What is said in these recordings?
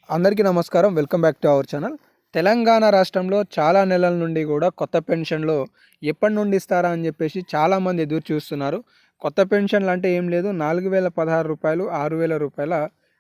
అందరికీ నమస్కారం. Welcome back to our channel. Telangana రాష్ట్రంలో చాలా నెలల నుండి కూడా కొత్త పెన్షన్లు ఎప్పటి నుండి ఇస్తారా అని చెప్పేసి చాలామంది ఎదురు చూస్తున్నారు. కొత్త పెన్షన్లు అంటే ఏం లేదు, 4016 రూపాయలు, 6000 రూపాయల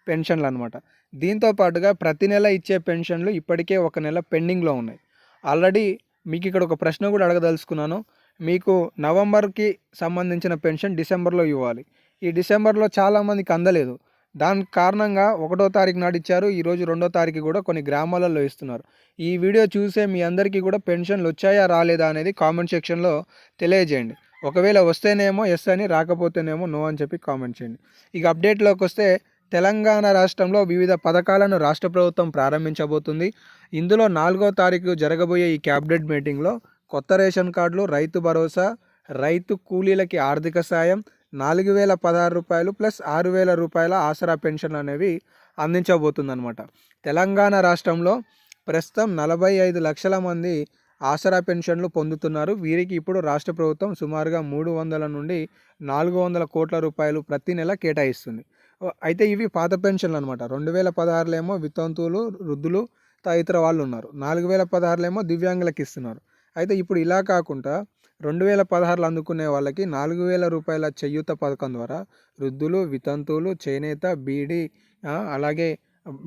పెన్షన్లు అనమాట. దీంతో పాటుగా ప్రతి నెల ఇచ్చే పెన్షన్లు ఇప్పటికే ఒక నెల పెండింగ్లో ఉన్నాయి. ఆల్రెడీ మీకు ఇక్కడ ఒక ప్రశ్న కూడా అడగదలుచుకున్నాను. మీకు నవంబర్కి సంబంధించిన పెన్షన్ డిసెంబర్లో ఇవ్వాలి. ఈ డిసెంబర్లో చాలామందికి అందలేదు. దానికి కారణంగా 1వ తారీఖు నాడు ఇచ్చారు. ఈరోజు 2వ తారీఖు కూడా కొన్ని గ్రామాలలో ఇస్తున్నారు. ఈ వీడియో చూసే మీ అందరికీ కూడా పెన్షన్లు వచ్చాయా రాలేదా అనేది కామెంట్ సెక్షన్లో తెలియజేయండి. ఒకవేళ వస్తేనేమో ఎస్ అని, రాకపోతేనేమో నో అని చెప్పి కామెంట్ చేయండి. ఇక అప్డేట్లోకి వస్తే, తెలంగాణ రాష్ట్రంలో వివిధ పథకాలను రాష్ట్ర ప్రభుత్వం ప్రారంభించబోతుంది. ఇందులో 4వ తారీఖు జరగబోయే ఈ క్యాబినెట్ మీటింగ్లో కొత్త రేషన్ కార్డులు, రైతు భరోసా, రైతు కూలీలకి ఆర్థిక సాయం, 4016 రూపాయలు ప్లస్ 6000 రూపాయల ఆసరా పెన్షన్ అనేవి అందించబోతుందన్నమాట. తెలంగాణ రాష్ట్రంలో ప్రస్తుతం 45 లక్షల మంది ఆసరా పెన్షన్లు పొందుతున్నారు. వీరికి ఇప్పుడు రాష్ట్ర ప్రభుత్వం సుమారుగా 300 నుండి 400 కోట్ల రూపాయలు ప్రతి నెల కేటాయిస్తుంది. అయితే ఇవి పాత పెన్షన్లు అనమాట. 2016లో ఏమో వితంతువులు, వృద్ధులు, తదితర వాళ్ళు ఉన్నారు. 4016లో ఏమో దివ్యాంగులకు ఇస్తున్నారు. అయితే ఇప్పుడు ఇలా కాకుండా 2016లో అందుకునే వాళ్ళకి 4000 రూపాయల చేయూత పథకం ద్వారా వృద్ధులు, వితంతువులు, చేనేత, బీడీ, అలాగే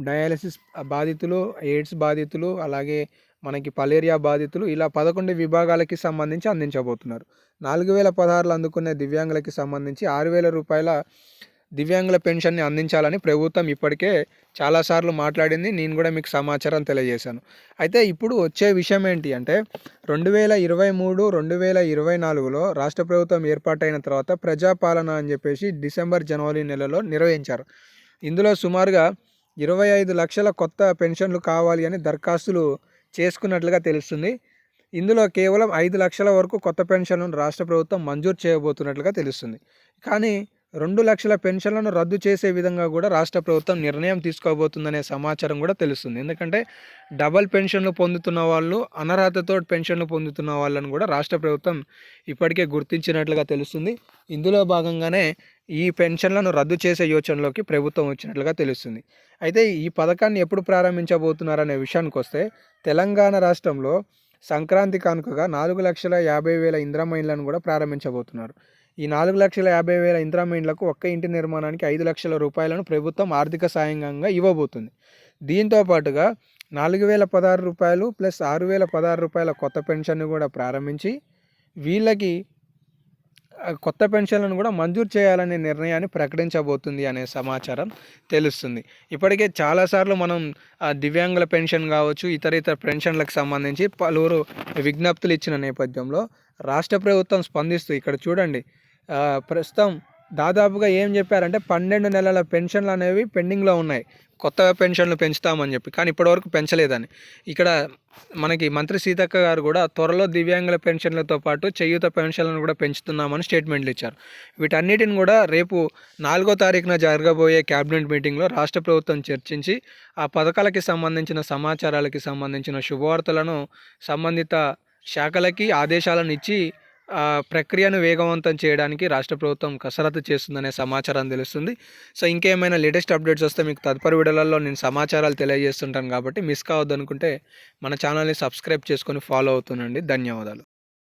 డయాలసిస్ బాధితులు, ఎయిడ్స్ బాధితులు, అలాగే మనకి పలేరియా బాధితులు, ఇలా 11 విభాగాలకి సంబంధించి అందించబోతున్నారు. 4016లో అందుకునే దివ్యాంగులకి సంబంధించి 6000 రూపాయల దివ్యాంగుల పెన్షన్ని అందించాలని ప్రభుత్వం ఇప్పటికే చాలాసార్లు మాట్లాడింది. నేను కూడా మీకు సమాచారం తెలియజేశాను. అయితే ఇప్పుడు వచ్చే విషయం ఏంటి అంటే, 2023, 2024లో రాష్ట్ర ప్రభుత్వం ఏర్పాటైన తర్వాత ప్రజాపాలన అని చెప్పేసి డిసెంబర్, జనవరి నెలలో నిర్వహించారు. ఇందులో సుమారుగా 25 లక్షల కొత్త పెన్షన్లు కావాలి అని దరఖాస్తులు చేసుకున్నట్లుగా తెలుస్తుంది. ఇందులో కేవలం 5 లక్షల వరకు కొత్త పెన్షన్లను రాష్ట్ర ప్రభుత్వం మంజూరు చేయబోతున్నట్లుగా తెలుస్తుంది. కానీ 2 లక్షల పెన్షన్లను రద్దు చేసే విధంగా కూడా రాష్ట్ర ప్రభుత్వం నిర్ణయం తీసుకోబోతుందనే సమాచారం కూడా తెలుస్తుంది. ఎందుకంటే డబల్ పెన్షన్లు పొందుతున్న వాళ్ళు, అనర్హతతో పెన్షన్లు పొందుతున్న వాళ్ళని కూడా రాష్ట్ర ప్రభుత్వం ఇప్పటికే గుర్తించినట్లుగా తెలుస్తుంది. ఇందులో భాగంగానే ఈ పెన్షన్లను రద్దు చేసే యోచనలోకి ప్రభుత్వం వచ్చినట్లుగా తెలుస్తుంది. అయితే ఈ పథకాన్ని ఎప్పుడు ప్రారంభించబోతున్నారనే విషయానికి వస్తే, తెలంగాణ రాష్ట్రంలో సంక్రాంతి కానుకగా 4,50,000 ఇందిరమ్మ ఇండ్లను కూడా ప్రారంభించబోతున్నారు. ఈ 4,50,000 ఇందిరమ్మ ఇండ్లకు ఒక్క ఇంటి నిర్మాణానికి 5 లక్షల రూపాయలను ప్రభుత్వం ఆర్థిక సాయంగా ఇవ్వబోతుంది. దీంతో పాటుగా 4016 రూపాయలు ప్లస్ 6016 రూపాయల కొత్త పెన్షన్ను కూడా ప్రారంభించి వీళ్ళకి కొత్త పెన్షన్లను కూడా మంజూరు చేయాలనే నిర్ణయాన్ని ప్రకటించబోతుంది అనే సమాచారం తెలుస్తుంది. ఇప్పటికే చాలాసార్లు మనం దివ్యాంగుల పెన్షన్ కావచ్చు, ఇతర పెన్షన్లకు సంబంధించి పలువురు విజ్ఞప్తులు ఇచ్చిన నేపథ్యంలో రాష్ట్ర ప్రభుత్వం స్పందిస్తూ ఇక్కడ చూడండి, ప్రస్తుతం దాదాపుగా ఏం చెప్పారంటే 12 నెలల పెన్షన్లు అనేవి పెండింగ్లో ఉన్నాయి, కొత్త పెన్షన్లు పెంచుతామని చెప్పి. కానీ ఇప్పటివరకు పెంచలేదని ఇక్కడ మనకి మంత్రి సీతక్క గారు కూడా త్వరలో దివ్యాంగుల పెన్షన్లతో పాటు చేయూత పెన్షన్లను కూడా పెంచుతున్నామని స్టేట్మెంట్లు ఇచ్చారు. వీటన్నిటిని కూడా రేపు 4వ తారీఖున జరగబోయే క్యాబినెట్ మీటింగ్లో రాష్ట్ర ప్రభుత్వం చర్చించి ఆ పథకాలకి సంబంధించిన సమాచారాలకి సంబంధించిన శుభవార్తలను సంబంధిత శాఖలకి ఆదేశాలను ఇచ్చి ప్రక్రియను వేగవంతం చేయడానికి రాష్ట్ర ప్రభుత్వం కసరత్తు చేస్తుందనే సమాచారం తెలుస్తుంది. సో ఇంకేమైనా లేటెస్ట్ అప్డేట్స్ వస్తే మీకు తదుపరి వీడియోలలో నేను సమాచారాలు తెలియజేస్తుంటాను. కాబట్టి మిస్ కావద్దు అనుకుంటే మన ఛానల్ని సబ్స్క్రైబ్ చేసుకొని ఫాలో అవుతుండండి. ధన్యవాదాలు.